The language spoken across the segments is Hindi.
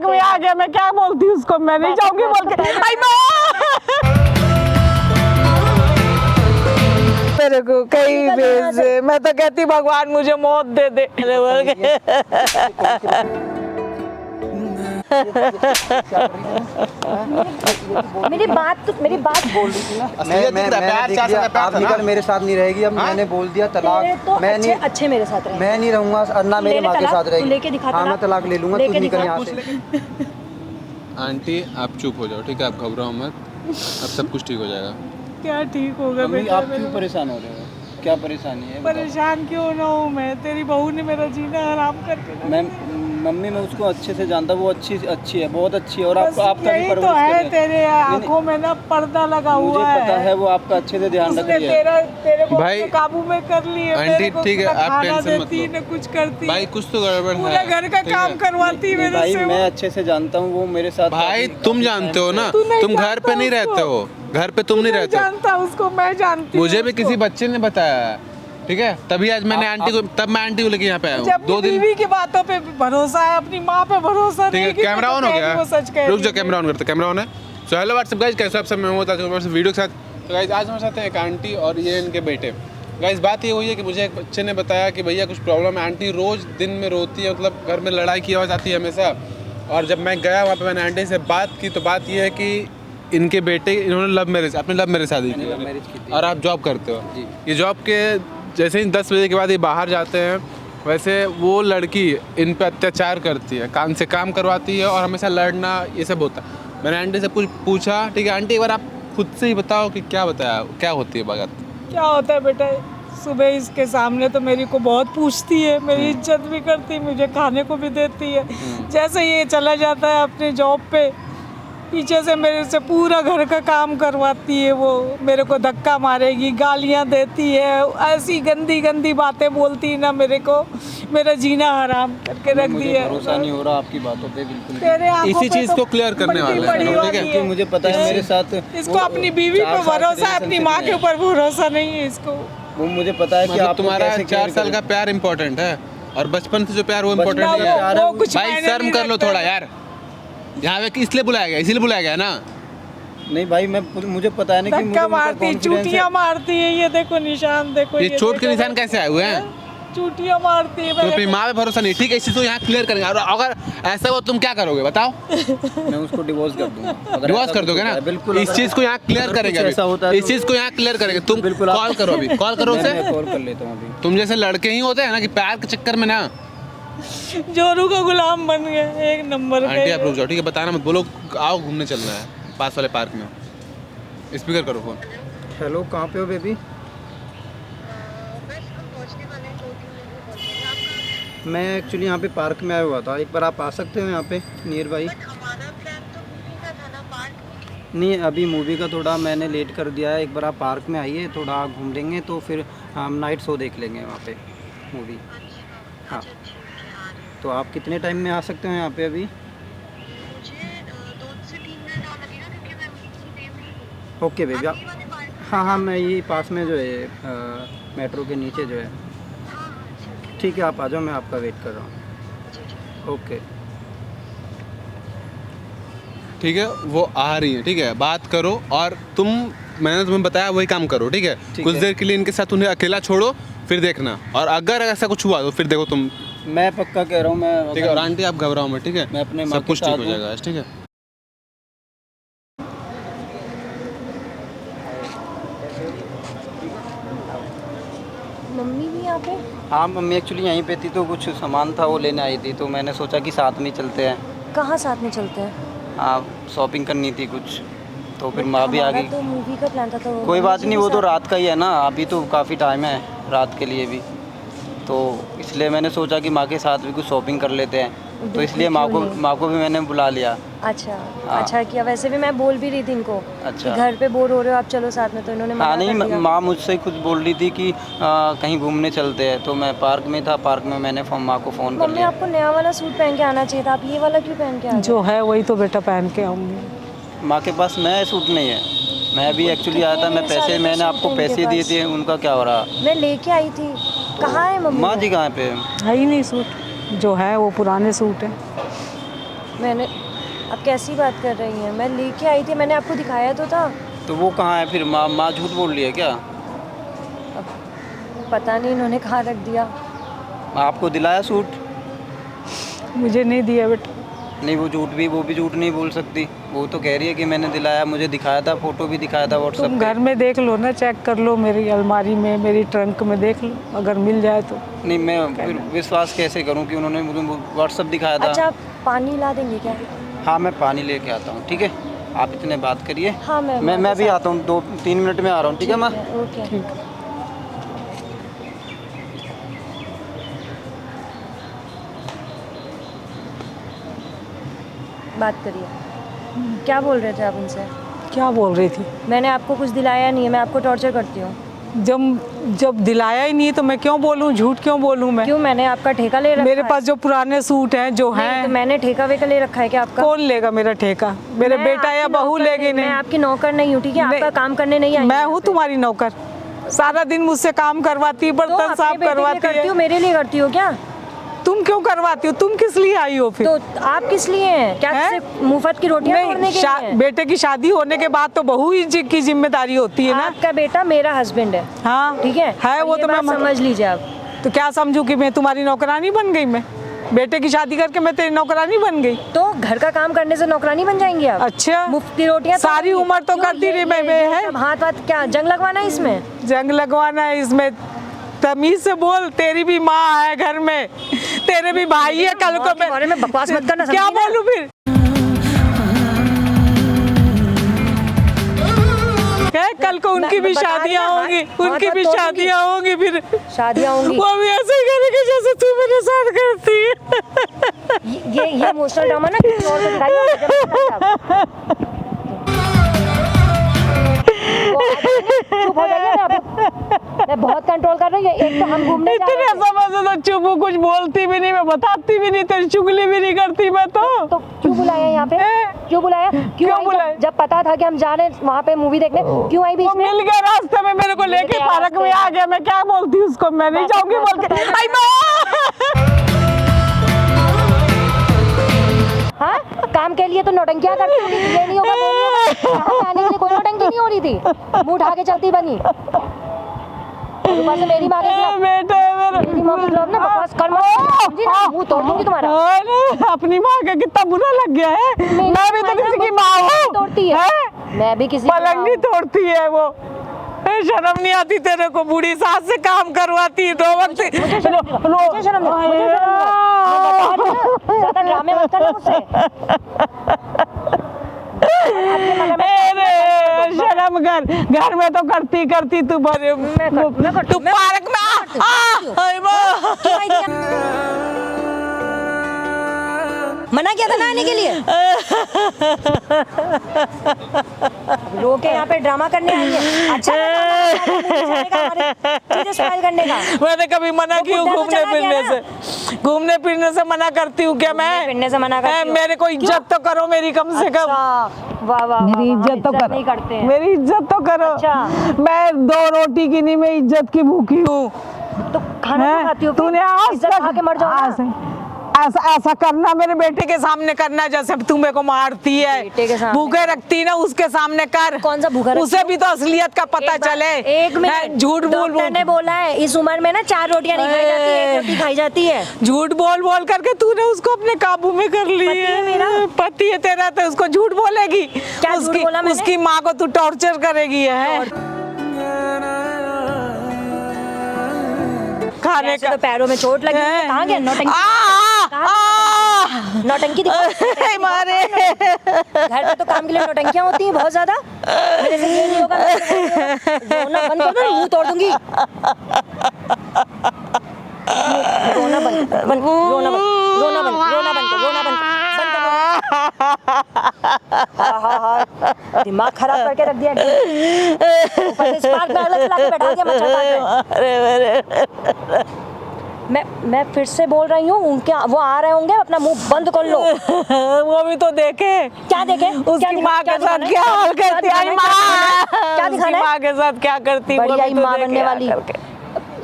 में आ गया, मैं क्या बोलती उसको, मैं नहीं जाऊंगी बोल के। आई मेरे को कहीं भेज दे, मैं तो कहती भगवान मुझे मौत दे दे। मेरी बात बोल रही थी ना, मैं मेरे साथ नहीं रहेगी अब। मैंने बोल दिया तलाक, तो मैं नहीं अच्छे मेरे साथ रहे। मैं नहीं रहूंगा और ना मेरे माँ के साथ रहेगी। लेके दिखा, हाँ मैं तलाक ले लूंगा, तू निकल यहाँ से। आंटी आप चुप हो जाओ, ठीक है, आप घबराओ मत, अब सब कुछ ठीक हो जाएगा। क्या ठीक होगा मम्मी बेटा? आप क्यों परेशान हो रहे हो? क्या परेशानी है? परेशान क्यों ना हूँ मैं? तेरी बहू ने मेरा जीना हराम करके रखा। मैं मम्मी मैं उसको अच्छे से जानता, वो अच्छी है, बहुत अच्छी है। और बस आपका भी यही परवरिश तो है, कर रहे हैं। तेरे आंखों में ना पर्दा लगा मुझे हुआ पता है वो आपका अच्छे से ध्यान रख उसने रही है। तेरे को भाई, अपने काबू में कर ली है। आंटी ठीक है, आप टेंशन मत लो। न कुछ करती भाई कुछ तो गड़बड़ पूरा है, घर का ठीक काम है? करवाती है मेरे भाई से। मैं अच्छे से जानता हूँ, वो मेरे साथ भाई तुम जानते हो ना, तू नहीं तुम घर जानता पे नहीं रहते उसको। हो, घर पे तुम नहीं रहते हो। जानता उसको, मैं जानती मुझे हूँ भी उसको। किसी बच्चे ने बताया, ठीक है, तभी आज मैंने आंटी को, तब मैं आंटी को लेके यहाँ पे आया मुझे हूँ। अपनी 2 दिन, बीवी की बातों पे भरोसा है, अपनी माँ पे भरोसा ठीक नहीं है, कि कैमरा मैं ऑन तो हो कह रही हूँ, वो सच कह गया, रुक रही जाओ, है। कैमरा ऑन करते, कैमरा ऑन है। सो हेलो व्हाट्सअप गाइस, कैसे आप सब? मैं हूँ ताज वीडियो के साथ। तो गाइस आज हमारे साथ है एक आंटी और ये इनके बेटे। गाइस बात ये हुई है कि मुझे एक बच्चे ने बताया कि भैया कुछ प्रॉब्लम है, आंटी रोज़ दिन में रोती है, मतलब घर में लड़ाई की आवाज़ आती है हमेशा। और जब मैं गया वहाँ पे, मैंने आंटी से बात की, तो बात ये है कि इनके बेटे, इन्होंने लव मैरिज, अपने लव मैरिज शादी की है और आप जॉब करते हो। ये जॉब के जैसे ही 10 बजे के बाद ये बाहर जाते हैं, वैसे वो लड़की इन पे अत्याचार करती है, काम से काम करवाती है और हमेशा लड़ना ये सब होता है। मैंने आंटी से पूछा, ठीक है आंटी एक बार आप खुद से ही बताओ कि क्या बताया, क्या होती है बात? क्या होता है बेटा, सुबह इसके सामने तो मेरी को बहुत पूछती है, मेरी इज्जत भी करती है, मुझे खाने को भी देती है। जैसे ये चला जाता है अपने जॉब पे, पीछे से मेरे से पूरा घर का काम करवाती है। वो मेरे को धक्का मारेगी, गालियां देती है, ऐसी गंदी गंदी बातें बोलती है ना मेरे को, मेरा जीना हराम करके रख मुझे दिया। भरोसा नहीं हो रहा आपकी बातों पे बिल्कुल भी। तेरे आंखों इसी पे चीज़ तो को क्लियर करने बड़ी वाले हैं, बड़ी ठीक वाली है? क्योंकि मुझे पता है मेरे साथ इसको अपनी बीवी पे भरोसा है, अपनी माँ के ऊपर भरोसा नहीं है इसको। वो मुझे पता है कि मतलब आपको तुम्हारा कैसे 4 साल का प्यार इंपॉर्टेंट है और बचपन से जो प्यार वो इम्पोर्टेंट नहीं है। वो कुछ भाई मायने शर्म नहीं कर लो रखता थोड़ा है। यार, यहाँ पे इसलिए बुलाया गया, इसीलिए बुलाया गया ना। नहीं भाई मुझे पता है ना कि मुझे धक्का उनका मारती, confidence है। चूटियां मारती है, ये देखो निशान देखो। ये चोट के देखो, निशान कैसे आए हुए हैं? चूटियां मारती है तो अपनी मेरे को। माँ पे भरोसा नहीं, ठीक है, इस चीज़ को यहाँ क्लियर करेंगे। और अगर ऐसा हो तुम क्या करोगे बताओ? मैं उसको डिवोर्स कर दूंगा। अगर डिवोर्स ऐसा कर कुछ दोगे होता ना? है, बिल्कुल। इस चीज़ को यहाँ क्लियर अगर करेंगे कुछ ऐसा होता अभी, है इस चीज़ को यहाँ क्लियर करेंगे। तुम बिल्कुल कॉल करो अभी, कॉल करो उसे। मैं कॉल कर लेता हूँ अभी। तुम जैसे लड़के ही होते हैं ना कि प्यार के चक्कर में ना। जोरू का गुलाम बन गए, एक नंबर आंटी आप के। रुक जाओ, ठीक है, बताना मत, बोलो आओ घूमने चलना है पास वाले पार्क में। स्पीकर करो फोन। हेलो कहाँ पे हो बेबी? मैं एक्चुअली यहाँ पे पार्क में आया हुआ था, एक बार आप आ सकते हो यहाँ पे नियर बाई? नहीं अभी मूवी का थोड़ा मैंने लेट कर दिया है, एक बार आप पार्क में आइए, थोड़ा घूम लेंगे तो फिर हम नाइट शो देख लेंगे वहाँ पे मूवी। हाँ तो आप कितने टाइम में आ सकते हो यहाँ पे अभी? ओके बेबी आप, हाँ मैं यही पास में जो है मेट्रो के नीचे जो है। ठीक है आप आ जाओ, मैं आपका वेट कर रहा हूँ। ओके ठीक है, वो आ रही है, ठीक है, बात करो और मैंने तुम्हें बताया वही काम करो, ठीक है? कुछ देर के लिए इनके साथ उन्हें अकेला छोड़ो, फिर देखना, और अगर ऐसा कुछ हुआ तो फिर देखो तुम। मैं पक्का कह रहा हूँ मैं। ठीक है, और आंटी आप घबराओ मत, ठीक है? मैं अपने माँ सब के कुछ ठीक साथ हो हूँ। जाएगा, ठीक है? मम्मी भी यहाँ पे? हाँ मम्मी एक्चुअली यहीं पे थी, तो कुछ सामान था वो लेने आई थी, तो मैंने सोचा कि साथ में चलते हैं। कहाँ साथ में चलते हैं? हाँ शॉपिंग करनी थी कुछ, तो फिर माँ भी आ हमारा गई। तो मूवी का प्लान था, तो कोई बात नहीं, वो तो साथ- रात का ही है ना, अभी तो काफ़ी टाइम है रात के लिए भी, तो इसलिए मैंने सोचा कि माँ के साथ भी कुछ शॉपिंग कर लेते हैं, तो बिल्कुल, इसलिए क्यों नहीं? माँ को भी मैंने बुला लिया। अच्छा हाँ। अच्छा किया, वैसे भी मैं बोल भी रही थी इनको अच्छा। कि घर पे बोर हो रहे हो आप, चलो साथ में, तो इन्होंने हाँ मना नहीं, कर दिया। माँ मुझसे ही कुछ बोल रही थी कि कहीं घूमने चलते हैं, तो मैं पार्क में था, पार्क में मैंने माँ को फ़ोन कर मम्मी लिया। आपको नया वाला सूट पहन के आना चाहिए था, आप ये वाला क्यों पहन के आ गए? जो है वही तो बेटा पहन के आऊंगी। माँ के पास नया सूट नहीं है, मैं भी एक्चुअली आया था, मैं पैसे, मैंने आपको पैसे दिए थे, उनका क्या हो रहा? मैं लेके आई थी, कहाँ है मम्मी? माँ जी कहाँ पे? है ही नहीं सूट, जो है वो पुराने सूट है। मैंने, आप कैसी बात कर रही हैं? मैं लेके आई थी, मैंने आपको दिखाया तो था। तो वो कहाँ है फिर? माँ झूठ बोल रही है क्या? पता नहीं इन्होंने कहाँ रख दिया। आपको दिलाया सूट? मुझे नहीं दिया बेटा। नहीं, वो भी झूठ नहीं बोल सकती। वो तो कह रही है कि मैंने दिलाया, मुझे दिखाया था, फोटो भी दिखाया था व्हाट्सएप तुम पे। घर में देख लो ना, चेक कर लो, मेरी अलमारी में, मेरी ट्रंक में देख लो, अगर मिल जाए तो। नहीं, मैं फिर विश्वास कैसे करूं कि उन्होंने मुझे व्हाट्सएप दिखाया था? अच्छा, आप पानी ला देंगे क्या? हाँ, मैं पानी लेके आता हूँ, ठीक है? आप इतने बात करिए। हाँ, मैं भी आता हूँ, 2-3 मिनट में आ रहा हूँ, ठीक है माँ? ओके। ठीक। बात करिए, क्या बोल रहे थे आप उनसे? क्या बोल रही थी? मैंने आपको कुछ दिलाया नहीं है, मैं आपको टॉर्चर करती हूँ। जब दिलाया ही नहीं तो मैं क्यों बोलूं, झूठ क्यों बोलूं मैं? क्यों? मैंने आपका ठेका ले रखा मेरे है। पास जो पुराने सूट हैं जो नहीं, हैं, तो मैंने ठेका वेका ले रखा है क्या आपका? कौन लेगा मेरा ठेका? मेरे मैं बेटा या आपकी बहू नौकर लेगी? मैं नहीं, आपकी नौकर नहीं हूँ, ठीक है? नहीं। आपका काम करने नहीं आई मैं हूँ तुम्हारी नौकर। सारा दिन मुझसे काम करवाती है, तो बर्तन अपने साफ बेटे के लिए करवाती करती है। हूँ, मेरे लिए करती हो क्या? तुम क्यों करवाती हो? तुम किस लिए आई हो फिर? तो आप किस लिए हैं? क्या हैं? सिर्फ मुफ्त की रोटियां तोड़ने के लिए हैं? बेटे की शादी होने के बाद तो बहू ही की जिम्मेदारी होती है ना। आपका बेटा मेरा हस्बैंड है, हाँ ठीक है? और वो ये तो मैं बात समझ लीजिए आप। तो क्या समझूं कि मैं तुम्हारी नौकरानी बन गई? मैं बेटे की शादी करके मैं तेरी नौकरानी बन गई? तो घर का काम करने से नौकरानी बन जाएंगी आप? अच्छा, मुफ्त की रोटियां सारी तोड़ेंगी? उम्र तो क्यों करती रही मैं ये है। सब हाथ वाथ क्या जंग लगवाना है इसमें? जंग लगवाना है इसमें? तमीज से बोल, तेरी भी माँ है घर में, तेरे भी भाई है। कल को के बारे में बकवास मत करना, क्या समझी ना? बोलूं फिर? कल को उनकी भी बता रही शादियां ना, होंगी, हाथ उनकी भी तोड़ शादियां होंगी, फिर शादियां होंगी। वो भी ऐसे ही करेंगे जैसे तू मेरे साथ करती है। ये इमोशनल ड्रामा ना किसी और को दिखाइए, मुझे मत दिखाइए आप। चुप हो जाइए ना, मैं बहुत कंट्रोल कर रही हूँ। एक तो हम घूमने जा रहे इतने थे। समझ तो चुप हूँ, कुछ बोलती भी नहीं, मैं बताती भी नहीं, तेरी चुगली भी नहीं करती मैं तो क्यों बुलाया यहाँ पे? क्यों बुलाया? क्यों आई बुलाया? जब पता था कि हम जा रहे हैं वहाँ पे मूवी देखने, क्यों आई बीच वो में? मिल गया रास्ते में, मेरे को लेके गया पार्क में आ गया। मैं क्या बोलती उसको? मैं नहीं जाऊंगी बोल के। आई माँ! हाँ, काम के लिए तो नौटंकियाँ करती होगी, ये नहीं होगा वो नहीं होगा। यहाँ पे आने के लिए कोई नौटंकी नहीं हो रही थी, मुंह उठा के चलती बनी। और ऊपर से मेरी माँ के खिलाफ, बेटे मेरी माँ के खिलाफ ना बकवास कर मत, समझी ना? मुंह तोड़ दूंगी तुम्हारा। अपनी माँ का कितना बुरा लग गया है। मैं भी तो किसी की माँ हूँ। तोड़ती है, मैं भी किसी की माँ पलंग नहीं हूँ। तोड़ती है वो। शर्म नहीं आती तेरे को? बूढ़ी सास से काम करवाती है 2 वक्त। मुझे शर्म नहीं, मुझे शर्म नहीं। मैं बता रही हूँ, ज़्यादा ड्रामे मत करना मुझसे। शर्म कर, घर में तो करती तू बड़े। तू पार्क में मना किया था ना आने के लिए। लोग के यहाँ पे ड्रामा करने आई है। अच्छा स्माइल करने का। मैंने कभी मना की हूँ घूमने फिरने से? घूमने फिरने से मना करती हूँ क्या मैं? फिरने से मना करती हूँ। मेरे को इज्जत तो करो मेरी, कम से कम वाह वाह, मेरी इज्जत तो करो। नहीं करते हैं। मेरी इज्जत तो करो। अच्छा। मैं 2 रोटी की नहीं, मैं इज्जत की भूखी हूँ। तो खाना तो खाती हो, तूने आज इज्जत खा के मर जाओ ना। ऐसा करना मेरे बेटे के सामने करना, जैसे तू मेरे को मारती है, बेटे के सामने भूखे रखती ना, उसके सामने कर। कौन सा भूखा? उसे भी तो असलियत का पता चले। एक मिनट, झूठ बोल डॉक्टर ने बोला है इस उम्र में ना 4 रोटियां नहीं खाई जाती, 1 रोटी खाई जाती है। झूठ बोल बोल करके तूने उसको अपने काबू में कर लिया। पति है मेरा। पति है तेरा, तो उसको झूठ बोलेगी? क्या झूठ बोला मैंने? उसकी माँ को तू टॉर्चर करेगी है खाने का। तो पैरों में चोट लगी है, कहाँ गया नौटंकी? नौटंकी दिखा मारे। घर पे तो काम के लिए नौटंकियां होती हैं बहुत ज्यादा। मेरे से ये नहीं होगा, रोना बंद कर दो, मुंह तोड़ दूंगी। रोना बंद कर, रोना बंद, रोना बंद, रोना बंद कर, रोना बंद कर। दिमाग खराब करके रख दिया। ऊपर से स्पार्क में अलग चला के बैठा दिया मच्छरदानी में। मैं फिर से बोल रही हूँ, उनके वो आ रहे होंगे, अपना मुंह बंद कर लो। वो भी तो देखे। क्या देखे? उसकी माँ के साथ क्या हाल करती है? क्या दिखाना है? माँ के साथ क्या करती? बड़ी आई माँ बनने वाली।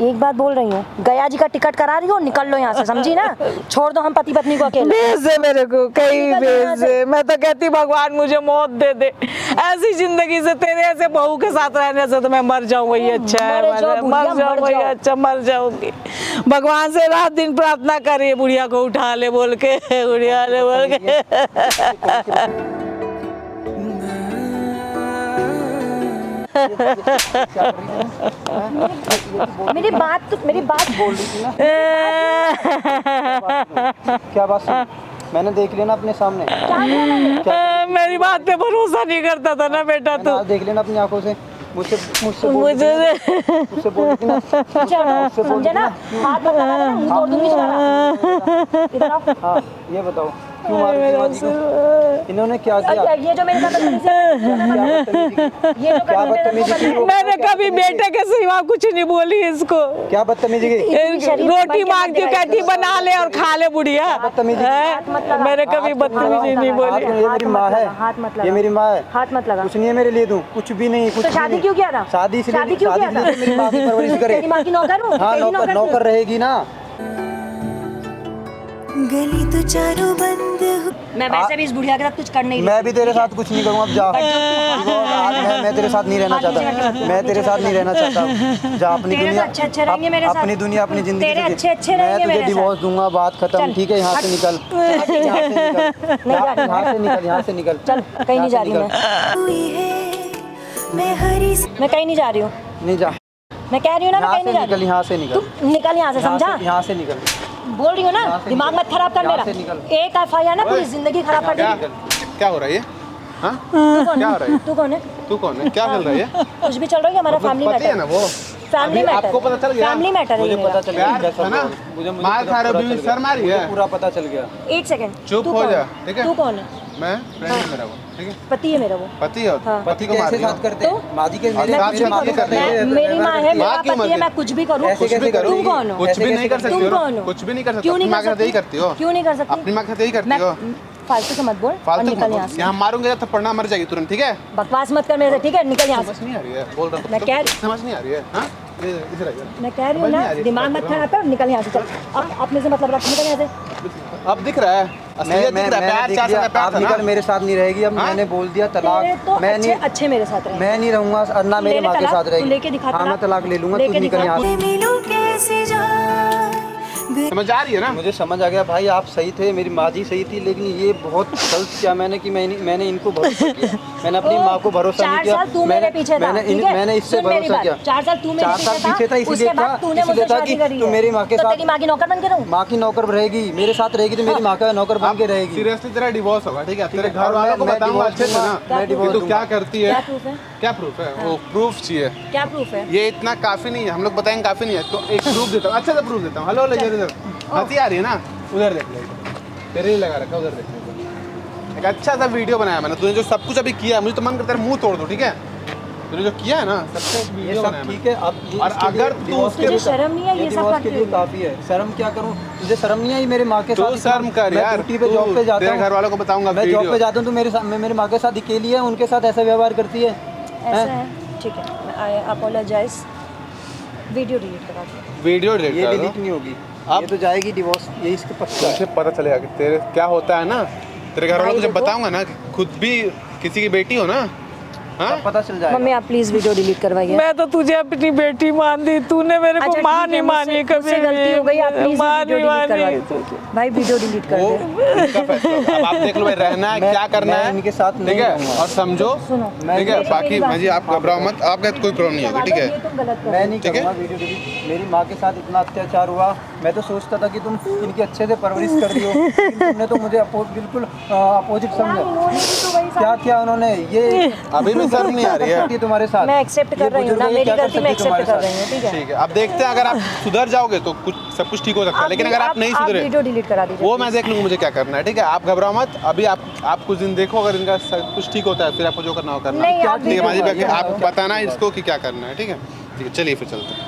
एक बात बोल रही हूँ, गया जी का टिकट करा रही हो, निकल लो यहाँ से, समझी ना? छोड़ दो हम पति पत्नी को अकेले। भेज दे मेरे को, कहीं निकल भेज यहाँ से। दे। मैं तो कहती भगवान मुझे मौत दे दे, ऐसी जिंदगी से, तेरे ऐसे बहू के साथ रहने से तो मैं मर जाऊं, वही अच्छा है। मर जाओ बुढ़िया, मर जाऊं, मर वही जाओ। अच्छा, मर जाऊंगी। भगवान से रात दिन प्रार्थना करिए बुढ़िया को उठा ले बोल के, बुढ़िया ले बोल के। मेरी बात बोल रही थी ना, क्या बात सुन? मैंने देख लिया ना अपने सामने। मेरी बात पे भरोसा नहीं करता था ना बेटा तू। आज देख लेना अपनी आंखों से। मुझसे बोल मुझे रही थी ना। समझे ना? हाथ मत लगाना, मुंह तोड़ दूंगी तुम्हारा। इधर आओ। हाँ, ये बताओ क्यों मार रही थी माँ जी को? इन्होंने क्या किया? ये जो मेरे साथ बदतमीजी की, ये जो क्या बदतमीजी की? मैंने कभी बेटे के सिवा कुछ नहीं बोली इसको। क्या बदतमीजी की? रोटी मांगती हूँ, कहती बना ले और खा ले बुढ़िया। बदतमीजी है? मैंने कभी बदतमीजी नहीं बोली। ये मेरी माँ है। हाथ मत लगा। ये मेरी माँ है। हाथ मत लगा। कुछ नहीं है मेरे लिए, दूं कुछ भी नहीं। कुछ तो शादी क्यों किया था? शादी इसलिए शादी क्यों किया था? मेरी माँ की परवरिश करे। तेरी माँ की नौकर हूँ? हाँ, तेरी नौकर नौकर रहेगी ना। गली तो चारों बंद हो। मैं वैसे भी इस बुढ़िया के साथ कुछ कर नहीं मैं भी तेरे साथ कुछ नहीं करूँगा। अब जा। आज मैं तेरे साथ नहीं रहना चाहता। मैं तेरे साथ नहीं रहना चाहता। जा अपनी तेरे दुनिया। तो अच्छे रहेंगे मेरे साथ। अपनी दुनिया, अपनी जिंदगी। तेरे जी। अच्छे मैं रहेंगे तुझे मेरे डिवोर्स दूंगा, बात खत्म। चल। ठीक है, यहाँ से निकल। यहाँ से निकल। यहाँ से निकल। चल, कहीं नहीं जा रही मैं। हुई है मैं हरी मैं कहीं नहीं जा रही हूँ। नहीं जा। मैं कह रही हूँ ना, मैं यहाँ कहीं से नहीं जा निकल। रही। यहाँ से निकल। तू निकल यहाँ से, समझा? यहाँ से निकल। बोल रही हूँ ना, यहाँ से दिमाग निकल। मत खराब कर यहाँ मेरा। से निकल। एक FIR ना पूरी जिंदगी खराब कर क्या देगी। क्या हो रहा है ये? हाँ, तू कौन क्या हो है? रहा है? तू कौन है? तू कौन है? क्या चल रहा है ये? कुछ भी चल रहा है, हमारा फैमिली पति है ना मैटर। वो? फैमिली अभी मैटर। आपको पता चल गया? फैमिली मैटर है मुझे ये पता मेरा। चल गया प्यार कैसा है ना? मुझे मार खा रहे हो, बीवी सर मारी है। पूरा पता चल गया। एक सेकंड। चुप तू हो कौन जा, है? ठीक है? तू कौन है? मैं फ्रेंड है मेरा वो, ठीक है? पति है मेरा वो। पति है? हाँ। पति को मार कैसे दिया? साथ करते हैं? माँ जी के और मेरे साथ मेरे में माँ के क्या साथ करते हैं? रहते हैं। मेरी माँ है, मेरा माँ क्यों पति है, मर मैं गई? कुछ भी करूँ। ऐसे कुछ भी कैसे करो। तुम कौन हो? कुछ भी ऐसे नहीं कर कैसे सकती तुम हो कौन ना? हो? कुछ भी नहीं कर सकती। क्यों नहीं अपनी कर माँ के साथ यही सकती? करती हो? क्यों नहीं कर सकती? अपनी माँ के साथ यही करती मैं हो? फालतू से मत बोल और फालतू निकल यहाँ से। यहाँ मारूंगे तो पढ़ना मर जाएगी तुरंत, ठीक है? बकवास मत कर मेरे से, ठीक है? निकल यहाँ से। समझ नहीं आ रही है, बोल रहा हूँ मैं तो। कह- समझ नहीं आ रही है। हाँ, इधर आइए। मैं कह रही हूँ समझ नहीं ना, आ रही, दिमाग मत बात कर खराब कर, निकल यहाँ से। चल, अब अपने से मतलब रख, निकल यहाँ से। अब दिख रहा है, असलियत दिख रहा है। प्यार 4 साल का प्यार आप था ना? निकल, मेरे साथ नहीं रहेगी। अब हाँ? मैंने बोल दिया तेरे तलाक। तो मैं नहीं अच्छे मेरे साथ रहे। मैं नहीं रहूंगा और ना मेरे ले ले माँ के तलाक, साथ तू रहेगी। लेके दिखा हाँ, मैं तलाक। तलाक ले लूंगा। तू लेके निकल दिखा। यहाँ से। मिलूं कैसे जाए समझ आ रही है ना? मुझे समझ आ गया भाई, आप सही थे, मेरी माँ जी सही थी, लेकिन ये बहुत गलत किया मैंने कि मैंने इनको भरोसा किया। मैंने अपनी माँ को भरोसा नहीं 4 किया। साल तू मेरे पीछे था, ठीक है? मैंने इससे सुन मेरी भरोसा बात, किया। 4 साल तू मेरे 4 साल पीछे था, उसके इसीलिए बाद तूने मुझसे था शादी कि करी तू है। मेरी माँ के तो साथ तेरी माँ की नौकर बन के रहूं? माँ की नौकर रहेगी, मेरे साथ रहेगी तो मेरी माँ का नौकर बन के रहेगी। सीरियसली तेरा डिवोर्स होगा, ठीक है? तेरे है, घर और वालों को मैं बताऊंगा divorce अच्छे से ना दूंगा, मैं कि divorce तू दूंगा। क्या करती है। क्या प्रूफ है? क्या प्रूफ है? वो प्रूफ चाहिए। क्या प्रूफ है? ये इतना काफी नहीं है, हम लोग बताएंगे काफी नहीं है, तो एक प्रूफ देता हूँ, अच्छे से प्रूफ देता हूँ। हेलो इधर हंसी आ रही है ना? उधर देख ले, तेरे ही लगा रखा, उधर देख ले। एक अच्छा सा वीडियो बनाया मैंने, तूने जो सब कुछ अभी किया है, मुझे तो मन करता है मुंह तोड़ दो, ठीक है? तूने जो किया है ना, सबसे ये वीडियो सब बनाया ठीक मैंने। है। अब ये और इसके लिए अगर तू divorce उसके तुझे शर्म नहीं है ये सब divorce करते के लिए हुए? काफी है। शर्म क्या करूं? तुझे शर्म नहीं आई मेरे माँ के तू साथ? शर्म कर मैं यार, ड्यूटी पे जॉब पे जाता तेरे हूं। घर वालों को बताऊंगा मैं जॉब वीडियो। पे जाता हूँ तो मेरी माँ के साथ अकेली है, उनके साथ ऐसा व्यवहार करती है। ऐसा है, ठीक है, आई अपोलोजाइज। वीडियो डिलीट करा दो। वीडियो डिलीट ये कर दो। डिलीट नहीं होगी, अब- ये तो जाएगी डिवोर्स, ये इसके पक्का है। तुझे पता चलेगा कि तेरे क्या होता है ना, तेरे घर वालों भाई को जब देखो। बताऊंगा ना कि खुद भी किसी की बेटी हो ना, हाँ? सब पता चल जाएगा। मम्मी आप प्लीज वीडियो डिलीट करवाइए। मैं तो तुझे अपनी बेटी मान दी, तूने मेरे को अच्छा, माँ ठीक है, नहीं मानी मुझसे- कभी मुझसे गलती हो गई, आप प्लीज माँ वीडियो नहीं डिलीट मानी। करवाइए। भाई वीडियो डिलीट कर वो दे। उनका फैसला होगा। अब आप देख लो भाई, रहना है क्या करना मैं है, इनके साथ ठीक नहीं है? रहूंगा। और समझो, सुनो, ठीक है? मेरी बाकी बात भाजी आप घबराओ मत, आपका कोई प्रॉब्लम नहीं होगी, ठीक ये है? तुम गलत कर मैं रहे नहीं ठीक है? करूँगा वीडियो डिलीट। मेरी माँ के साथ इतना अत्याचार हुआ, मैं तो सोचता था कि तुम इनकी अच्छे से परवरिश कर रही हो, लेकिन तुमने तो मुझे बिल्कुल अपोजिट हो। समझा। इन्होंने भी तो वही क्या किया उन्होंने? ये अभी भी शर्म नहीं आ रही है? तुम्हारे साथ मैं एक्सेप्ट कर रही हूँ ना, मेरी गलती मैं एक्सेप्ट कर रही हूँ, ठीक है? ठीक है, अब देखते हैं, अगर आप सुधर जाओगे तो कुछ सब कुछ ठीक हो सकता है, लेकिन अगर आप नहीं सुधरे वीडियो डिलीट करा दीजिए। वो मैं देख लूंगा मुझे क्या करना है, ठीक है? आप घबराओ मत, अभी आप कुछ दिन देखो, अगर इनका सब कुछ ठीक होता है फिर आपको जो करना हो करना। नहीं, आप ठीक है वीडियो माजी, करा आप बताना इसको कि क्या करना है, ठीक है? ठीक है, चलिए फिर चलते हैं।